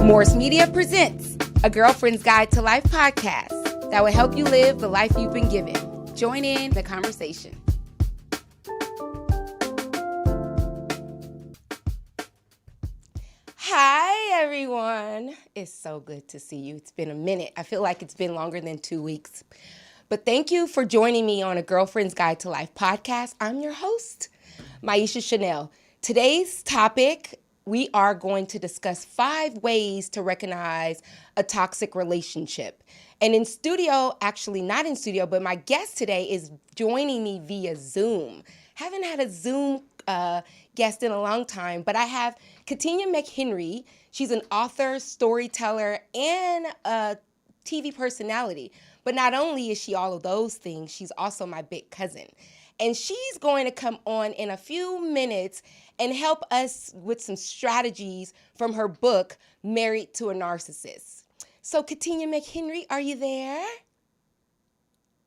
Morse Media presents a Girlfriend's Guide to Life podcast that will help you live the life you've been given. Join in the conversation. Hi, everyone. It's so good to see you. It's been a minute. I feel like it's been longer than 2 weeks. But thank you for joining me on a Girlfriend's Guide to Life podcast. I'm your host, Miesha Shanell. Today's topic, we are going to discuss 5 ways to recognize a toxic relationship. And in studio, actually not in studio, but my guest today is joining me via Zoom. Haven't had a Zoom guest in a long time, but I have Catenya McHenry. She's an author, storyteller, and a TV personality. But not only is she all of those things, she's also my big cousin. And she's going to come on in a few minutes and help us with some strategies from her book, Married to a Narcissist. So, Catenya McHenry, are you there?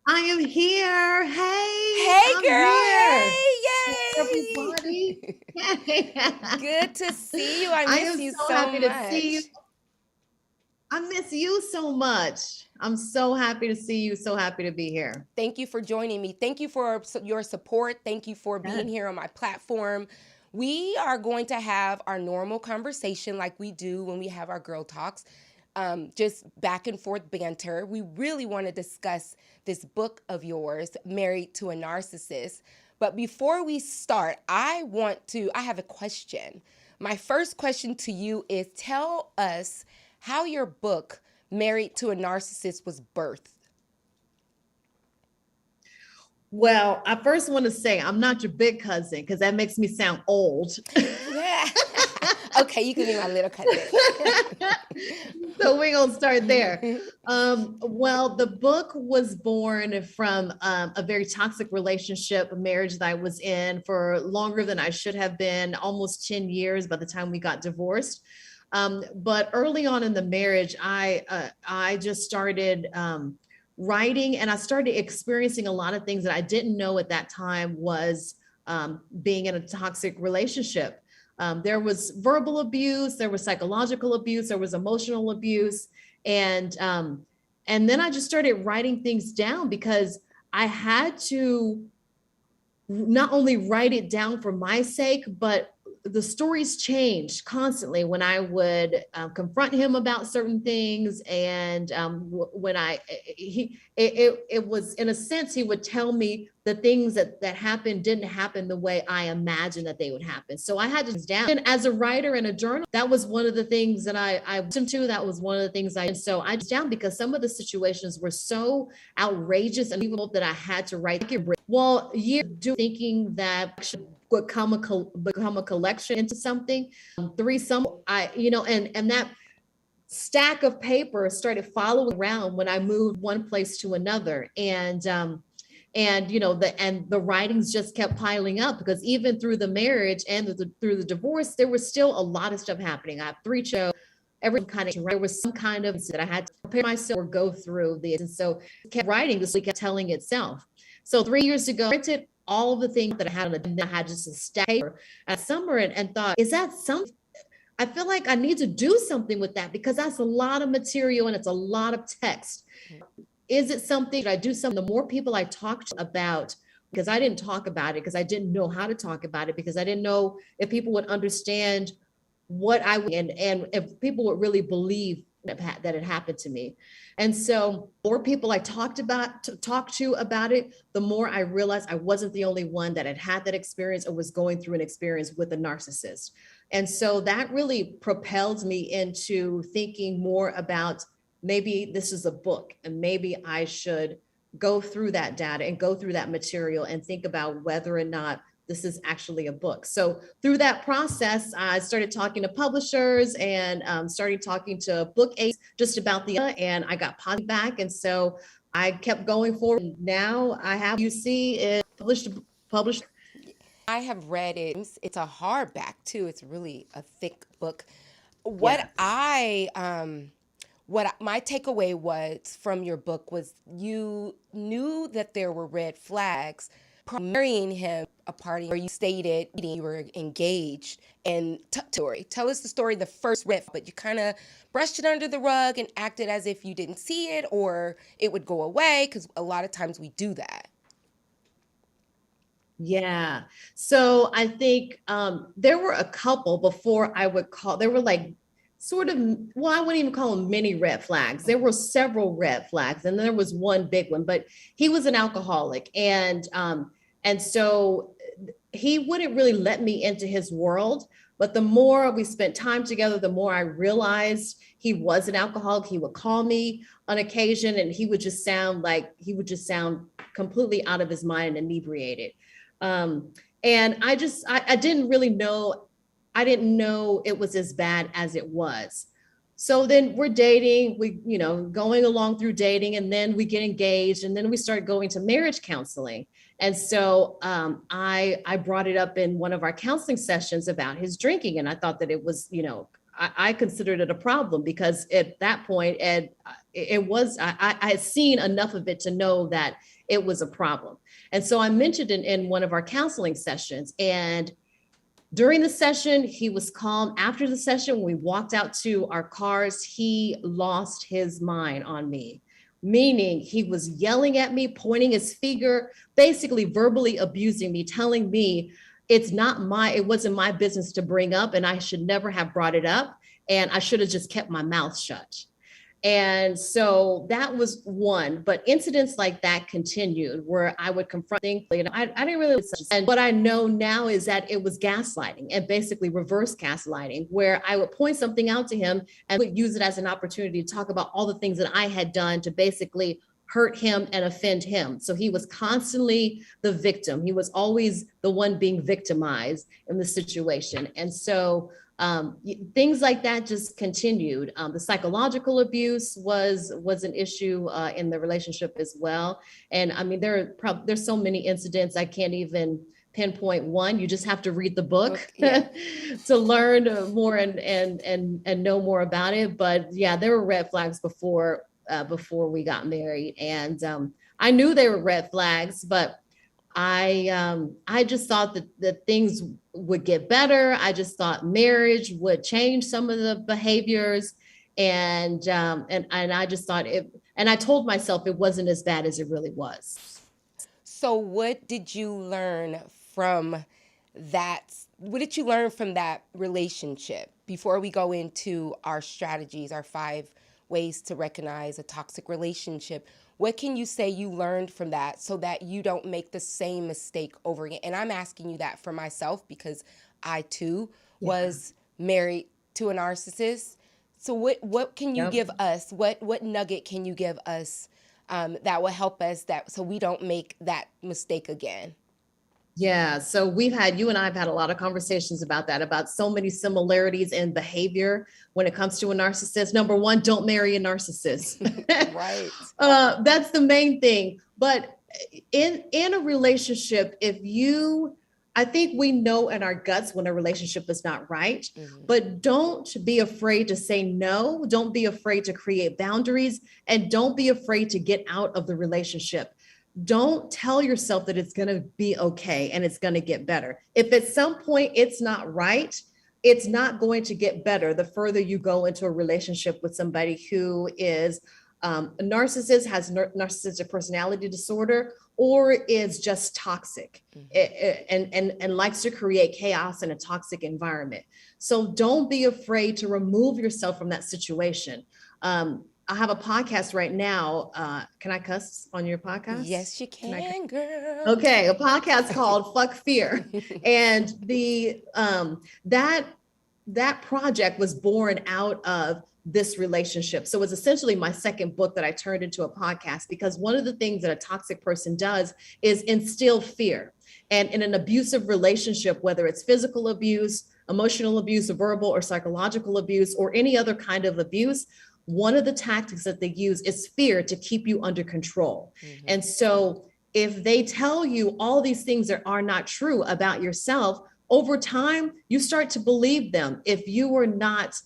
I am here. Hey. Hey, I'm girl. Here. Hey, yay. Everybody. Good to see you. I miss you so happy much. to see you. I miss you so much. I'm so happy to see you. So happy to be here. Thank you for joining me. Thank you for your support. Thank you for being here on my platform. We are going to have our normal conversation like we do when we have our girl talks, just back and forth banter. We really want to discuss this book of yours, Married to a Narcissist. But before we start, I have a question. My first question to you is, tell us how your book, Married to a Narcissist, was birthed. Well, I first want to say I'm not your big cousin because that makes me sound old. Yeah. Okay, you can be my little cousin. So we're going to start there. Well, the book was born from a very toxic relationship, a marriage that I was in for longer than I should have been, almost 10 years by the time we got divorced. But early on in the marriage, I just started writing, and I started experiencing a lot of things that I didn't know at that time was being in a toxic relationship. There was verbal abuse, there was psychological abuse, there was emotional abuse. And then I just started writing things down because I had to not only write it down for my sake, but the stories changed constantly when I would confront him about certain things. And when it was, in a sense, he would tell me the things that happened didn't happen the way I imagined that they would happen. So I had to down. And as a writer and a journalist, that was one of the things that I listened to. That was one of the things so I just down because some of the situations were so outrageous and evil that I had to write. Well, thinking that I should become a collection into something. And that stack of paper started following around when I moved one place to another. And the writings just kept piling up because even through the marriage and through the divorce, there was still a lot of stuff happening. I have 3 shows. There was some kind of that I had to prepare myself or go through this. And so I kept writing, this week kept telling itself. So 3 years ago, I printed all of the things that I had I had just a stack of paper at summer and thought, is that something? I feel like I need to do something with that because that's a lot of material and it's a lot of text. Is it something, should I do something? The more people I talked about, because I didn't talk about it because I didn't know how to talk about it because I didn't know if people would understand what I would, and if people would really believe that it happened to me. And so the more people I talked to about it, the more I realized I wasn't the only one that had that experience or was going through an experience with a narcissist. And so that really propelled me into thinking more about maybe this is a book and maybe I should go through that data and go through that material and think about whether or not this is actually a book. So through that process, I started talking to publishers and started talking to book agents just about and I got positive back. And so I kept going forward. Now I have, you see it published. I have read it. It's a hardback too. It's really a thick book. My takeaway was from your book was you knew that there were red flags. Marrying him a party where you stated you were engaged, and tell us the story, the first riff, but you kind of brushed it under the rug and acted as if you didn't see it or it would go away, because a lot of times we do that. Yeah. So I think there were a couple before I would call, there were like sort of, well, I wouldn't even call them mini red flags. There were several red flags, and there was one big one, but he was an alcoholic. And so he wouldn't really let me into his world. But the more we spent time together, the more I realized he was an alcoholic. He would call me on occasion, and he would just sound completely out of his mind and inebriated. And I didn't really know, I didn't know it was as bad as it was. So then we're dating, going along through dating, and then we get engaged, and then we start going to marriage counseling. And so I brought it up in one of our counseling sessions about his drinking. And I thought that it was, I considered it a problem, because at that point, Ed, I had seen enough of it to know that it was a problem. And so I mentioned it in one of our counseling sessions, and during the session, he was calm. After the session, when we walked out to our cars, he lost his mind on me, meaning he was yelling at me, pointing his finger, basically verbally abusing me, telling me it wasn't my business to bring up, and I should never have brought it up, and I should have just kept my mouth shut. And so that was one, but incidents like that continued where I would confront things. I didn't really, and what I know now is that it was gaslighting, and basically reverse gaslighting, where I would point something out to him and would use it as an opportunity to talk about all the things that I had done to basically hurt him and offend him. So he was constantly the victim. He was always the one being victimized in the situation. And so things like that just continued. The psychological abuse was an issue in the relationship as well. And I mean, there's so many incidents, I can't even pinpoint one. You just have to read the book to learn more and know more about it. But yeah, there were red flags before we got married, and I knew they were red flags, but I just thought that things would get better. I just thought marriage would change some of the behaviors, and I just thought it. And I told myself it wasn't as bad as it really was. So what did you learn from that? What did you learn from that relationship before we go into our strategies, our 5 ways to recognize a toxic relationship? What can you say you learned from that so that you don't make the same mistake over again? And I'm asking you that for myself, because I too was married to a narcissist. So what can you give us? What nugget can you give us that will help us so we don't make that mistake again? Yeah, so you and I have had a lot of conversations about that, about so many similarities in behavior when it comes to a narcissist. Number one, don't marry a narcissist. Right. That's the main thing. But in a relationship, I think we know in our guts when a relationship is not right, but don't be afraid to say no. Don't be afraid to create boundaries, and don't be afraid to get out of the relationship. Don't tell yourself that it's going to be okay and it's going to get better. If at some point it's not right, it's not going to get better the further you go into a relationship with somebody who is a narcissist, has narcissistic personality disorder, or is just toxic and likes to create chaos in a toxic environment. So don't be afraid to remove yourself from that situation. I have a podcast right now. Can I cuss on your podcast? Yes, you can, girl. Okay, a podcast called Fuck Fear. And that project was born out of this relationship. So it was essentially my second book that I turned into a podcast, because one of the things that a toxic person does is instill fear. And in an abusive relationship, whether it's physical abuse, emotional abuse, verbal or psychological abuse, or any other kind of abuse, one of the tactics that they use is fear to keep you under control. And so if they tell you all these things that are not true about yourself, over time, you start to believe them. If you are not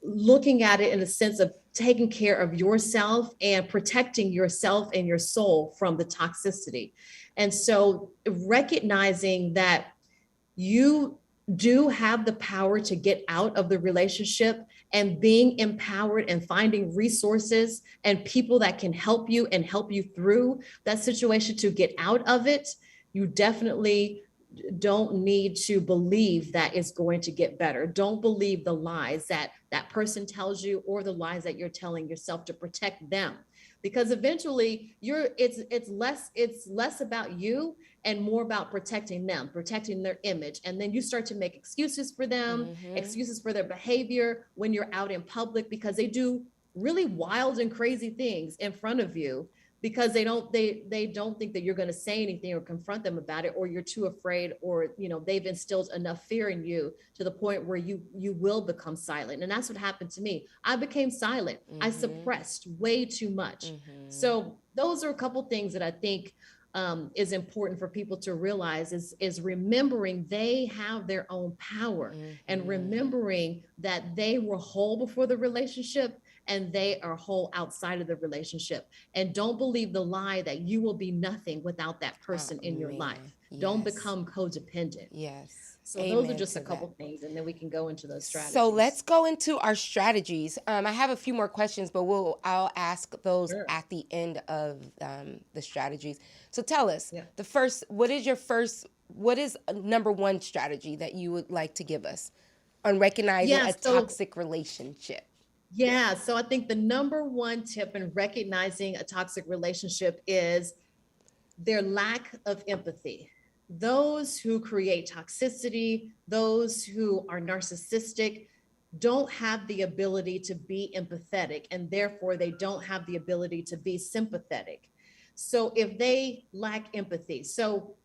looking at it in a sense of taking care of yourself and protecting yourself and your soul from the toxicity. And so recognizing that you do have the power to get out of the relationship, and being empowered and finding resources and people that can help you and help you through that situation to get out of it. You definitely don't need to believe that it's going to get better. Don't believe the lies that that person tells you, or the lies that you're telling yourself to protect them, because eventually it's less about you and more about protecting them, protecting their image. And then you start to make excuses for them, excuses for their behavior when you're out in public, because they do really wild and crazy things in front of you, because they don't think that you're going to say anything or confront them about it, or you're too afraid, or they've instilled enough fear in you to the point where you will become silent. And that's what happened to me. I became silent. I suppressed way too much. So those are a couple things that I think is important for people to realize, is remembering they have their own power, and remembering that they were whole before the relationship, and they are whole outside of the relationship. And don't believe the lie that you will be nothing without that person in your life. Don't become codependent. Yes. So those are just a couple things, and then we can go into those strategies. So let's go into our strategies. I have a few more questions, but I'll ask those at the end of the strategies. So tell us, what is number one strategy that you would like to give us on recognizing a toxic relationship? Yeah, so I think the number one tip in recognizing a toxic relationship is their lack of empathy. Those who create toxicity, those who are narcissistic, don't have the ability to be empathetic, and therefore they don't have the ability to be sympathetic. So if they lack empathy, so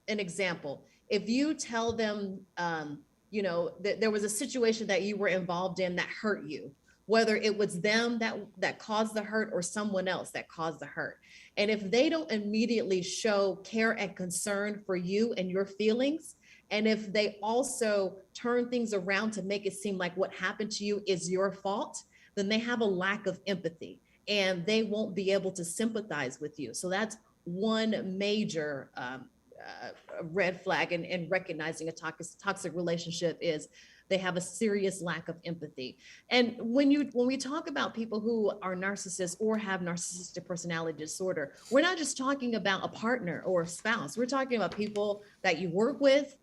an example, if you tell them, that there was a situation that you were involved in that hurt you, whether it was them that caused the hurt or someone else that caused the hurt. And if they don't immediately show care and concern for you and your feelings, and if they also turn things around to make it seem like what happened to you is your fault, then they have a lack of empathy, and they won't be able to sympathize with you. So that's one major red flag in recognizing a toxic relationship, is they have a serious lack of empathy. And when we talk about people who are narcissists or have narcissistic personality disorder, we're not just talking about a partner or a spouse. We're talking about people that you work with,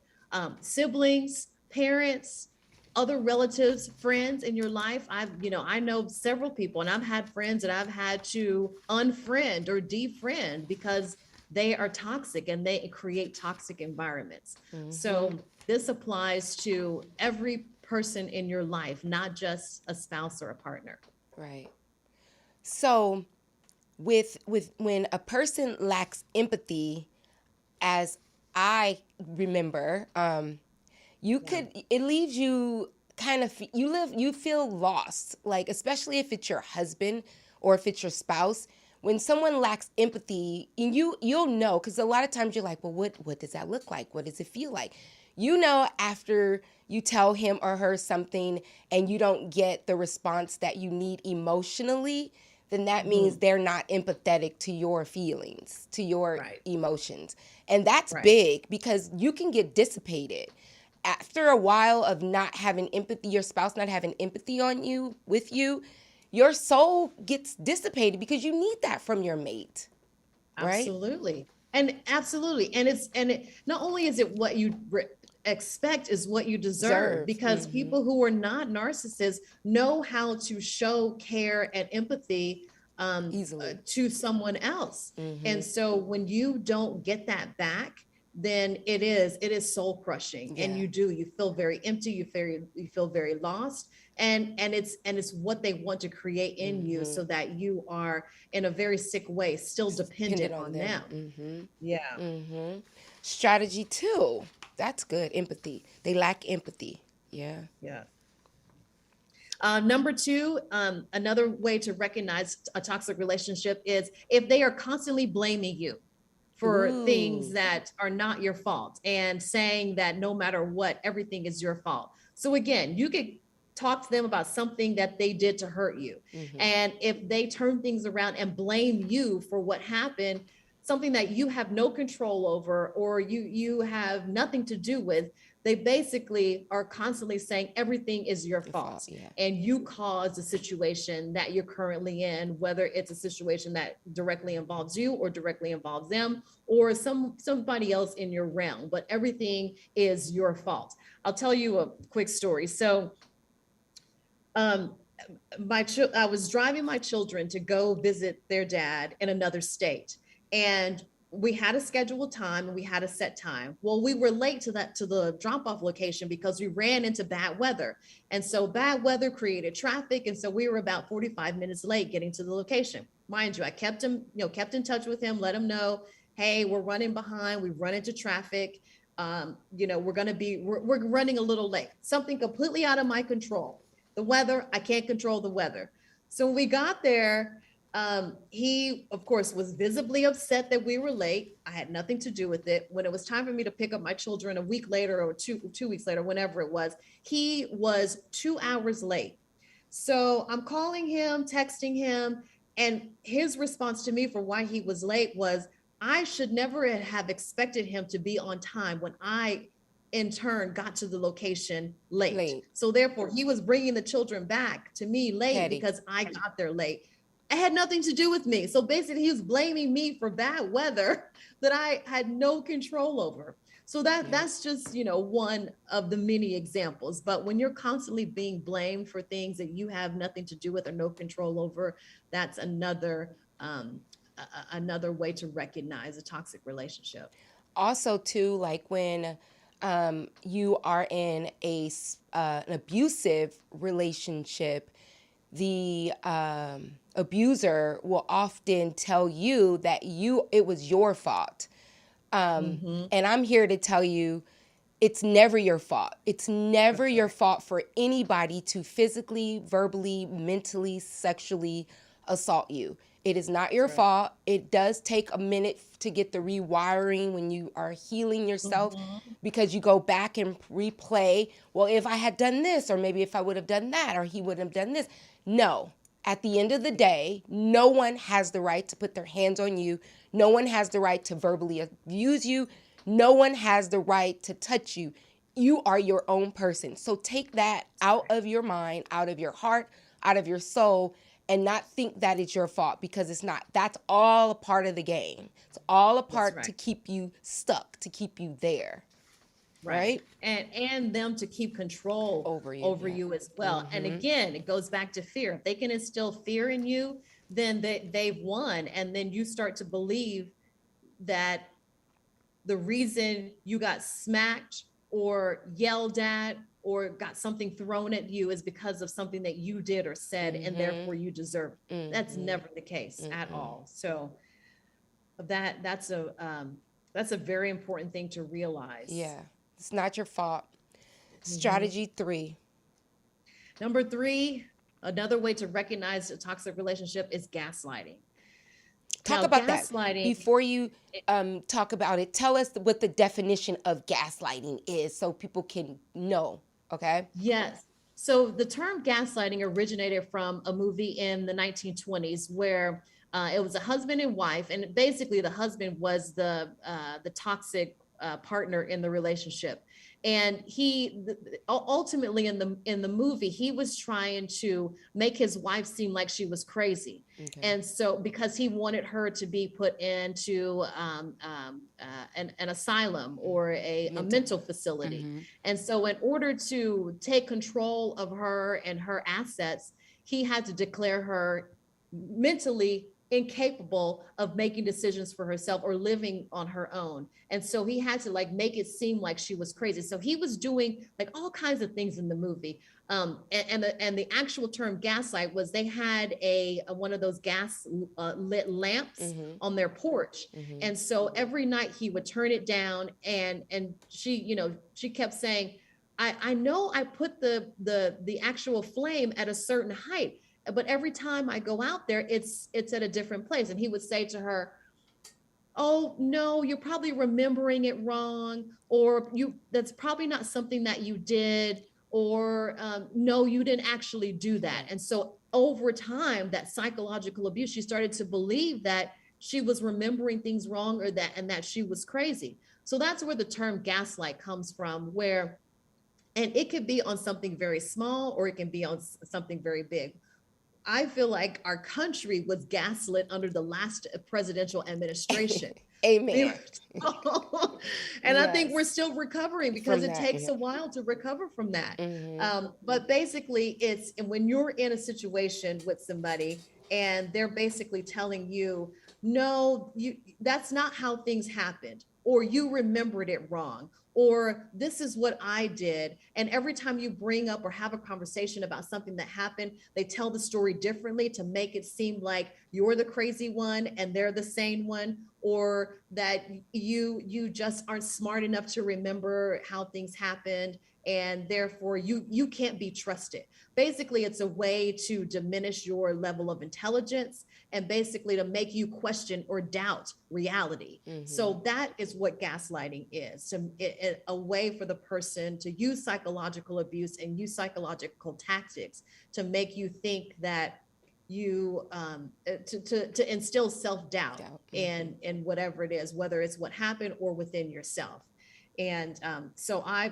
siblings, parents, other relatives, friends in your life. I know several people, and I've had friends that I've had to unfriend or defriend because they are toxic and they create toxic environments. So this applies to every person in your life, not just a spouse or a partner. Right. So with when a person lacks empathy, as I remember, it leaves you you feel lost, like, especially if it's your husband or if it's your spouse. When someone lacks empathy, and you'll know, because a lot of times you're like, well, what does that look like? What does it feel like? After you tell him or her something and you don't get the response that you need emotionally, then that means they're not empathetic to your feelings, to your emotions. And that's big, because you can get dissipated. After a while of not having empathy, your spouse not having empathy with you, your soul gets dissipated, because you need that from your mate. Right? Absolutely. And not only is it what you expect, is what you deserve, because people who are not narcissists know how to show care and empathy easily to someone else. And so when you don't get that back, then it is soul crushing, and you feel very empty, you feel very lost, and it's what they want to create in you, so that you are in a very sick way still dependent on them. Strategy 2, that's good. Empathy. They lack empathy. Number 2, another way to recognize a toxic relationship is if they are constantly blaming you for things that are not your fault, and saying that no matter what, everything is your fault. So again, you could talk to them about something that they did to hurt you. And if they turn things around and blame you for what happened, something that you have no control over, or you have nothing to do with, they basically are constantly saying everything is your fault. And you caused the situation that you're currently in, whether it's a situation that directly involves you or directly involves them or somebody else in your realm, but everything is your fault. I'll tell you a quick story. So I was driving my children to go visit their dad in another state, and we had a scheduled time and we had a set time. Well, we were late to the drop-off location because we ran into bad weather. And so bad weather created traffic. And so we were about 45 minutes late getting to the location. Mind you, I kept in touch with him, let him know, hey, we're running behind, we've run into traffic. We're running a little late, something completely out of my control. The weather, I can't control the weather. So when we got there, he, of course, was visibly upset that we were late. I had nothing to do with it. When it was time for me to pick up my children a week later or two weeks later, whenever it was, he was 2 hours late. So I'm calling him, texting him, and his response to me for why he was late was, I should never have expected him to be on time when I, in turn, got to the location late. So therefore, he was bringing the children back to me late because I got there late. It had nothing to do with me. So basically, he was blaming me for bad weather that I had no control over. So that's just, one of the many examples. But when you're constantly being blamed for things that you have nothing to do with or no control over, that's another way to recognize a toxic relationship. Also, too, like when you are in an abusive relationship, the abuser will often tell you that it was your fault. And I'm here to tell you, it's never your fault. It's never your fault for anybody to physically, verbally, mentally, sexually assault you. It is not your fault. It does take a minute to get the rewiring when you are healing yourself, because you go back and replay, well, if I had done this, or maybe if I would have done that, or he would have done this. No. At the end of the day, no one has the right to put their hands on you. No one has the right to verbally abuse you. No one has the right to touch you. You are your own person. So take that out of your mind, out of your heart, out of your soul, and not think that it's your fault, because it's not. That's all a part of the game. It's all a part to keep you stuck, to keep you there. Right. And them to keep control over you as well. And again, it goes back to fear. If they can instill fear in you, then they've won. And then you start to believe that the reason you got smacked or yelled at or got something thrown at you is because of something that you did or said, and therefore you deserve it. That's never the case at all. So that's a very important thing to realize. Yeah. It's not your fault. Strategy 3. Number 3, another way to recognize a toxic relationship is gaslighting. Talk about gaslighting. Before you talk about it, tell us what the definition of gaslighting is so people can know, okay? Yes. So the term gaslighting originated from a movie in the 1920s where it was a husband and wife, and basically the husband was the toxic partner in the relationship. And he ultimately in the movie, he was trying to make his wife seem like she was crazy. And so because he wanted her to be put into an asylum or a mental facility. And so in order to take control of her and her assets, he had to declare her mentally incapable of making decisions for herself or living on her own. And so he had to make it seem like she was crazy. So he was doing all kinds of things in the movie. And the actual term gaslight was they had one of those gas lit lamps on their porch. And so every night he would turn it down, and she kept saying, I know I put the actual flame at a certain height, but every time I go out there, it's at a different place. And he would say to her, oh no, you're probably remembering it wrong, or that's probably not something that you did, or no, you didn't actually do that. And so over time, that psychological abuse, she started to believe that she was remembering things wrong, or that she was crazy. So that's where the term gaslight comes from, where, and it could be on something very small, or it can be on something very big. I feel like our country was gaslit under the last presidential administration. Amen. And I think we're still recovering, because it takes yeah. a while to recover from that. Mm-hmm. But basically, and when you're in a situation with somebody and they're basically telling you, no, that's not how things happened, or you remembered it wrong, or this is what I did. And every time you bring up or have a conversation about something that happened, they tell the story differently to make it seem like you're the crazy one and they're the sane one, or that you just aren't smart enough to remember how things happened, and therefore you can't be trusted. Basically, it's a way to diminish your level of intelligence, and basically to make you question or doubt reality. Mm-hmm. So that is what gaslighting is, a way for the person to use psychological abuse and use psychological tactics to make you think that you to instill self-doubt in whatever it is, whether it's what happened or within yourself. And so I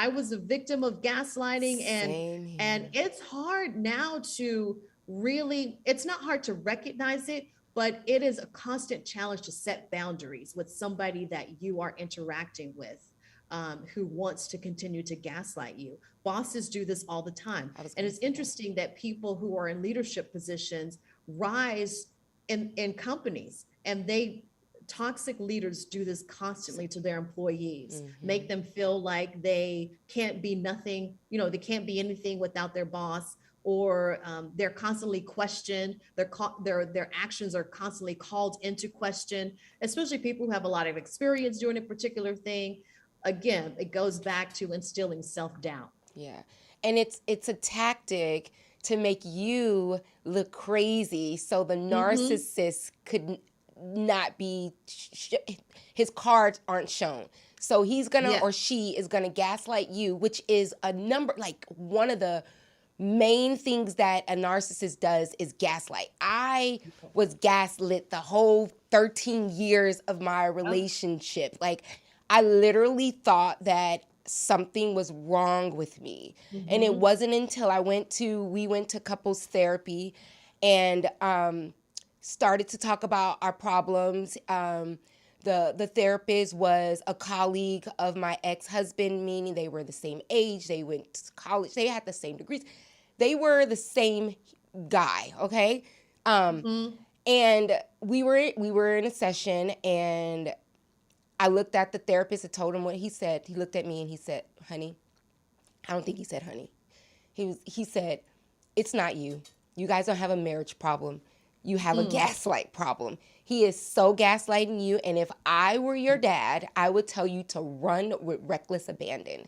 was a victim of gaslighting, and it's hard now to really, it's not hard to recognize it, but it is a constant challenge to set boundaries with somebody that you are interacting with, who wants to continue to gaslight you. Bosses do this all the time. And it's interesting that people who are in leadership positions rise in companies, and toxic leaders do this constantly to their employees, make them feel like they can't be nothing, they can't be anything without their boss, or they're constantly questioned. Their actions are constantly called into question, especially people who have a lot of experience doing a particular thing. Again, it goes back to instilling self-doubt. Yeah. And it's a tactic to make you look crazy, so the narcissist could not be, his cards aren't shown. So he's gonna, or she is gonna gaslight you, which is one of the main things that a narcissist does is gaslight. I was gaslit the whole 13 years of my relationship. Like, I literally thought that something was wrong with me. And it wasn't until we went to couples therapy and started to talk about our problems. The therapist was a colleague of my ex-husband, meaning they were the same age, they went to college, they had the same degrees. They were the same guy, okay? And we were in a session, and I looked at the therapist and told him what he said. He looked at me and he said, honey, I don't think he said honey. He said, it's not you. You guys don't have a marriage problem. You have a gaslight problem. He is so gaslighting you, and if I were your dad, I would tell you to run with reckless abandon.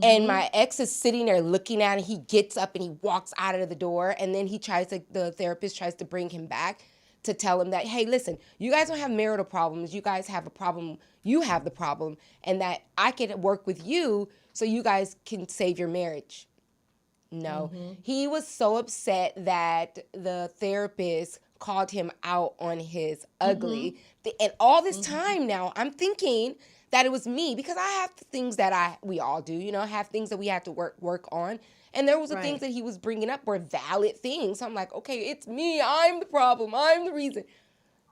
And my ex is sitting there looking at it. He gets up and he walks out of the door, and then the therapist tries to bring him back to tell him that, hey, listen, you guys don't have marital problems. You guys have a problem. You have the problem, and that I can work with you so you guys can save your marriage. No, he was so upset that the therapist called him out on his ugly. And all this time now, I'm thinking that it was me, because I have things that we all do, have things that we have to work on. And there was the things that he was bringing up were valid things. So I'm like, okay, it's me. I'm the problem. I'm the reason.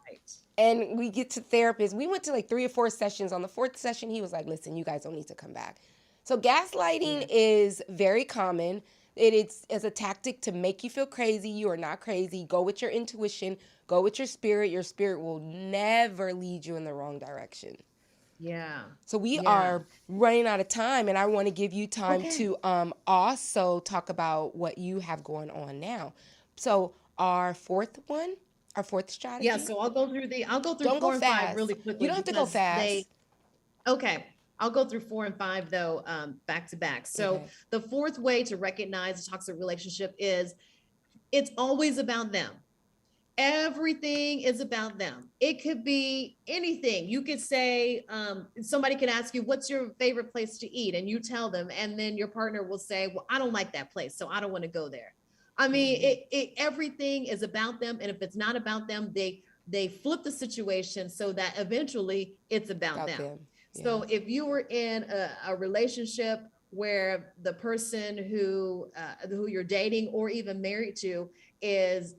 Right. And we get to therapists. We went to like 3 or 4 sessions. On the 4th session, he was like, listen, you guys don't need to come back. So gaslighting is very common. It is as a tactic to make you feel crazy. You are not crazy. Go with your intuition. Go with your spirit. Your spirit will never lead you in the wrong direction. Yeah. So we are running out of time, and I want to give you time to also talk about what you have going on now. So our fourth strategy. Yeah. So I'll go through Don't 4 and 5 fast. really quickly. You don't have to go fast. I'll go through 4 and 5 though, back to back. So the 4th way to recognize a toxic relationship is it's always about them. Everything is about them. It could be anything. You could say, somebody could ask you, what's your favorite place to eat? And you tell them, and then your partner will say, well, I don't like that place, so I don't want to go there. I mean, everything is about them. And if it's not about them, they flip the situation so that eventually it's about them. Yeah. So if you were in a relationship where the person who you're dating or even married to is,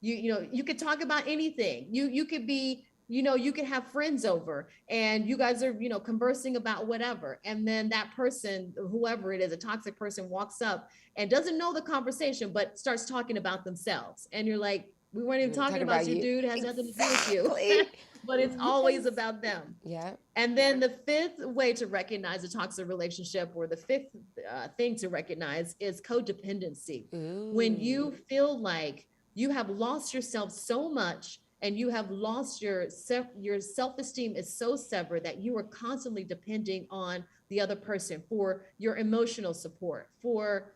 you could talk about anything. You could be, you could have friends over and you guys are, conversing about whatever. And then that person, whoever it is, a toxic person, walks up and doesn't know the conversation, but starts talking about themselves. And you're like, we weren't even talking about you, dude. It has nothing to do with you. But it's always about them. Yeah. And then the fifth way to recognize a toxic relationship, or the fifth thing to recognize, is codependency. Ooh. When you feel like you have lost yourself so much and you have lost your self-esteem is so severed that you are constantly depending on the other person for your emotional support, for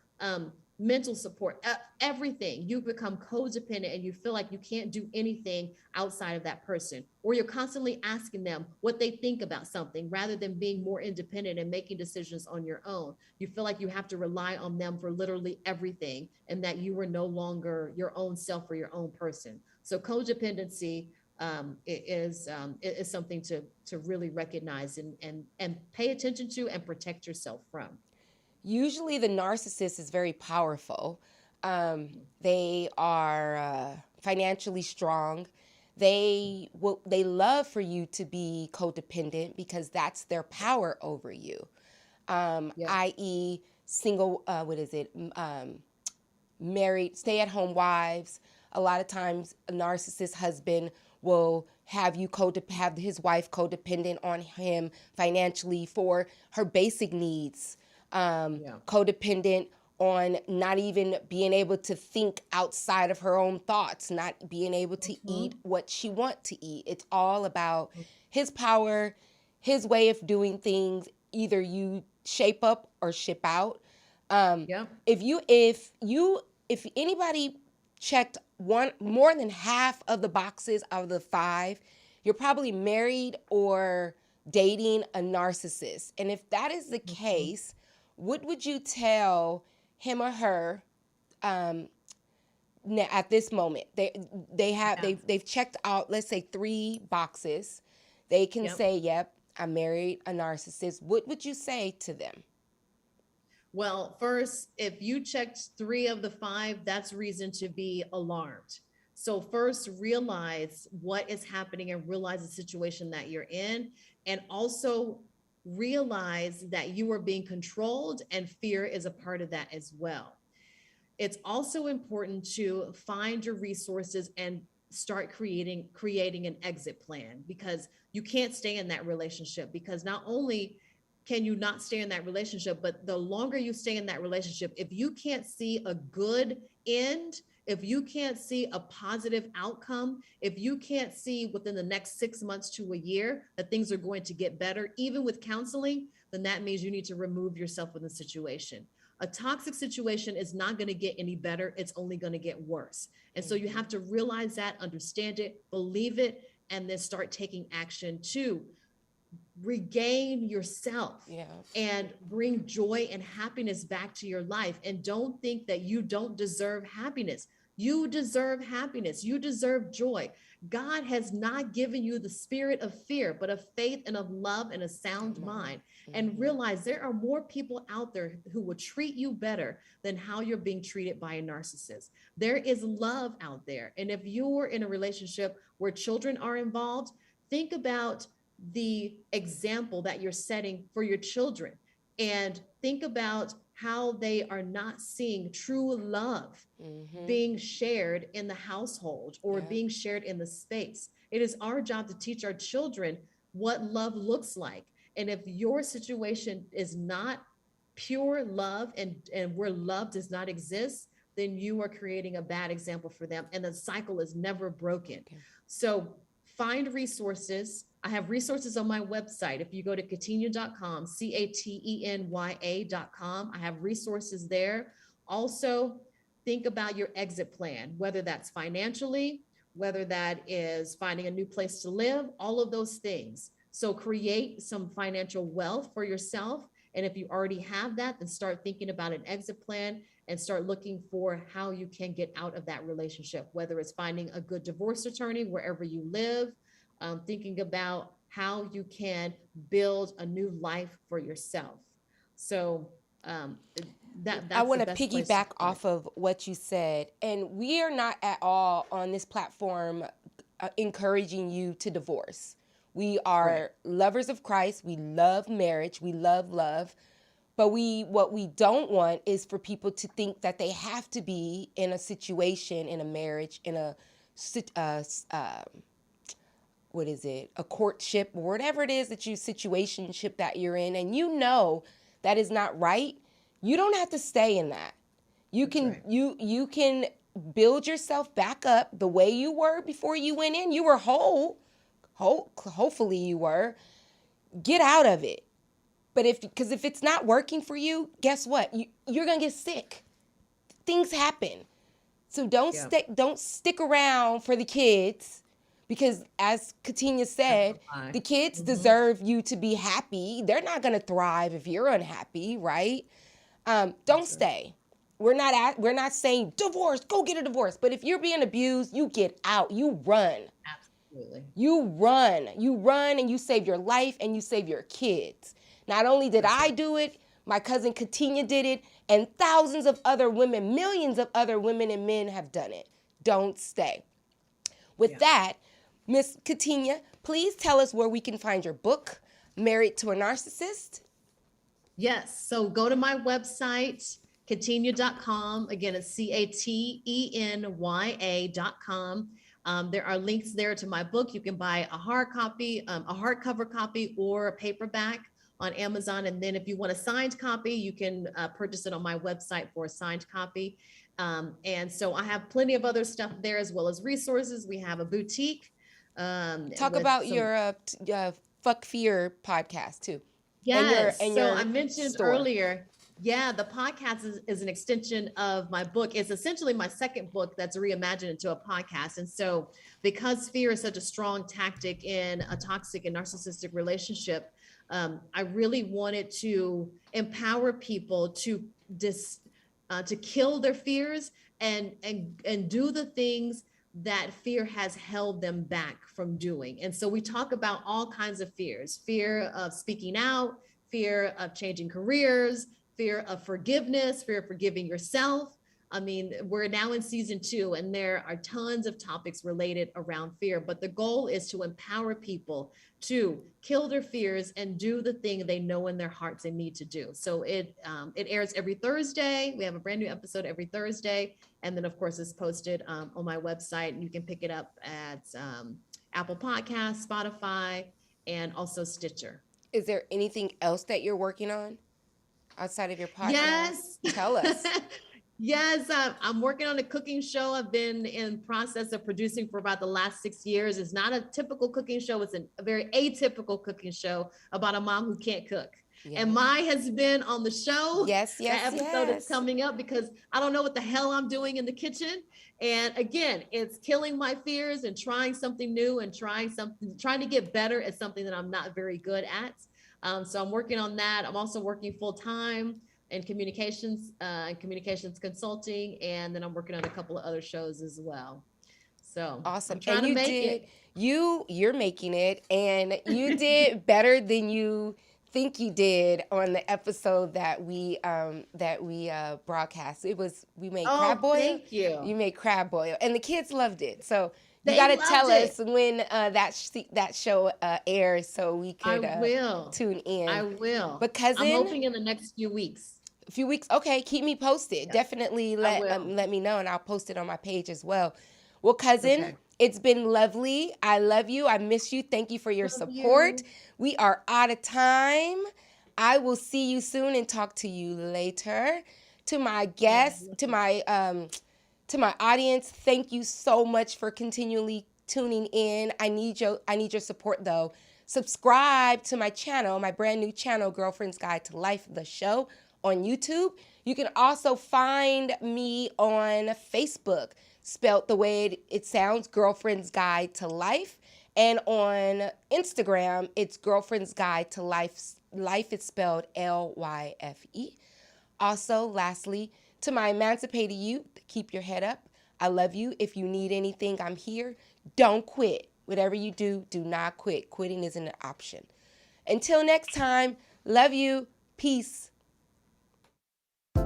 mental support, everything. You become codependent and you feel like you can't do anything outside of that person, or you're constantly asking them what they think about something rather than being more independent and making decisions on your own. You feel like you have to rely on them for literally everything, and that you are no longer your own self or your own person. So codependency is something to really recognize and pay attention to and protect yourself from. Usually the narcissist is very powerful. They are financially strong. They love for you to be codependent because that's their power over you. I.e. single, married, stay-at-home wives. A lot of times a narcissist husband will have his wife codependent on him financially for her basic needs. Codependent on not even being able to think outside of her own thoughts, not being able to eat what she wants to eat. It's all about his power, his way of doing things. Either you shape up or ship out. If anybody checked more than half of the boxes of the 5, you're probably married or dating a narcissist. And if that is the case, what would you tell him or her at this moment? They've checked out, let's say, 3 boxes. They can say, yep, I married a narcissist. What would you say to them? Well, first, if you checked 3 of the 5, that's reason to be alarmed. So first, realize what is happening and realize the situation that you're in, and also realize that you are being controlled, and fear is a part of that as well. It's also important to find your resources and start creating an exit plan, because you can't stay in that relationship, because not only can you not stay in that relationship, but the longer you stay in that relationship, if you can't see a good end, if you can't see a positive outcome, if you can't see within the next 6 months to a year that things are going to get better, even with counseling, then that means you need to remove yourself from the situation. A toxic situation is not going to get any better. It's only going to get worse. And so you have to realize that, understand it, believe it, and then start taking action to regain yourself and bring joy and happiness back to your life. And don't think that you don't deserve happiness. You deserve happiness. You deserve joy. God has not given you the spirit of fear, but of faith and of love and a sound mind. And realize there are more people out there who will treat you better than how you're being treated by a narcissist. There is love out there. And if you're in a relationship where children are involved, think about the example that you're setting for your children, and think about how they are not seeing true love being shared in the household or being shared in the space. It is our job to teach our children what love looks like. And if your situation is not pure love and where love does not exist, then you are creating a bad example for them, and the cycle is never broken. So find resources. I have resources on my website. If you go to Catenya.com, Catenya.com, I have resources there. Also, think about your exit plan, whether that's financially, whether that is finding a new place to live, all of those things. So create some financial wealth for yourself. And if you already have that, then start thinking about an exit plan and start looking for how you can get out of that relationship, whether it's finding a good divorce attorney wherever you live, thinking about how you can build a new life for yourself. So that's I want the to best place piggyback start. off of what you said. And we are not at all on this platform encouraging you to divorce. We are Right. lovers of Christ. We love marriage. We love love. But what we don't want is for people to think that they have to be in a situation, in a marriage, in a what is it, a courtship or whatever it is that you situationship that you're in, and you know that is not right. You don't have to stay in that. You That's can right. you can build yourself back up the way you were before you went in. You were whole. Hopefully you were. Get out of it. But because if it's not working for you, guess what? You're gonna get sick. Things happen. So don't Yeah. stick around for the kids, because as Catenya said, Amplify. the kids Mhm. deserve you to be happy. They're not gonna thrive if you're unhappy, right? Don't That's right. stay. We're not saying divorce, go get a divorce. But if you're being abused, you get out. You run. Absolutely. You run. You run and you save your life and you save your kids. Not only did That's I right. do it, my cousin Catenya did it, and thousands of other women, millions of other women and men have done it. Don't stay. With Yeah. that, Miss Catenya, please tell us where we can find your book, Married to a Narcissist. Yes. So go to my website, catenya.com. Again, it's CATENYA.com. There are links there to my book. You can buy a hard copy, a hardcover copy, or a paperback on Amazon. And then if you want a signed copy, you can purchase it on my website for a signed copy. And so I have plenty of other stuff there as well as resources. We have a boutique. Talk With about some your Fuck Fear podcast too. Yes. And So your I mentioned store. earlier, yeah, the podcast is an extension of my book. It's essentially my second book that's reimagined into a podcast. And so because fear is such a strong tactic in a toxic and narcissistic relationship, I really wanted to empower people to kill their fears and do the things that fear has held them back from doing. And so we talk about all kinds of fears: fear of speaking out, fear of changing careers, fear of forgiveness, fear of forgiving yourself. I mean, we're now in season 2, and there are tons of topics related around fear. But the goal is to empower people to kill their fears and do the thing they know in their hearts they need to do. So it airs every Thursday. We have a brand new episode every Thursday, and then of course it's posted on my website. You can pick it up at Apple Podcasts, Spotify, and also Stitcher. Is there anything else that you're working on outside of your podcast? Yes. Tell us. Yes, I'm working on a cooking show. I've been in process of producing for about the last 6 years. It's not a typical cooking show. It's a very atypical cooking show about a mom who can't cook. Yeah. And Mai has been on the show. Yes, That episode is coming up because I don't know what the hell I'm doing in the kitchen. And again, it's killing my fears and trying something new and trying to get better at something that I'm not very good at. So I'm working on that. I'm also working full time in communications consulting, and then I'm working on a couple of other shows as well. So awesome. I'm trying to make it. You're making it, and you did better than you think you did on the episode that we broadcast. We made crab boil. Thank you. You made crab boil, and the kids loved it. So you They got to loved tell it. us when that show airs, so we could I will tune in. I will. But cousin, I'm hoping in the next few weeks. A few weeks. Okay, keep me posted. Yeah, Definitely let me know, and I'll post it on my page as well. Well, cousin, Okay. it's been lovely. I love you. I miss you. Thank you for your support. You. We are out of time. I will see you soon and talk to you later. To my guests, to my audience, thank you so much for continually tuning in. I need your support though. Subscribe to my channel, my brand new channel, Girlfriend's Guide to Life, the show, on YouTube. You can also find me on Facebook, spelt the way it sounds, Girlfriend's Guide to Life. And on Instagram, it's Girlfriend's Guide to Life. Life is spelled Lyfe. Also, lastly, to my emancipated youth, keep your head up. I love you. If you need anything, I'm here. Don't quit. Whatever you do, do not quit. Quitting isn't an option. Until next time, love you. Peace.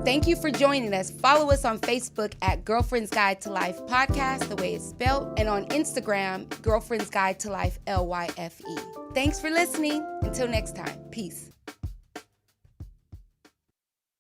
Thank you for joining us. Follow us on Facebook at Girlfriend's Guide to Life Podcast, the way it's spelled, and on Instagram, Girlfriend's Guide to Life, Lyfe. Thanks for listening. Until next time, peace.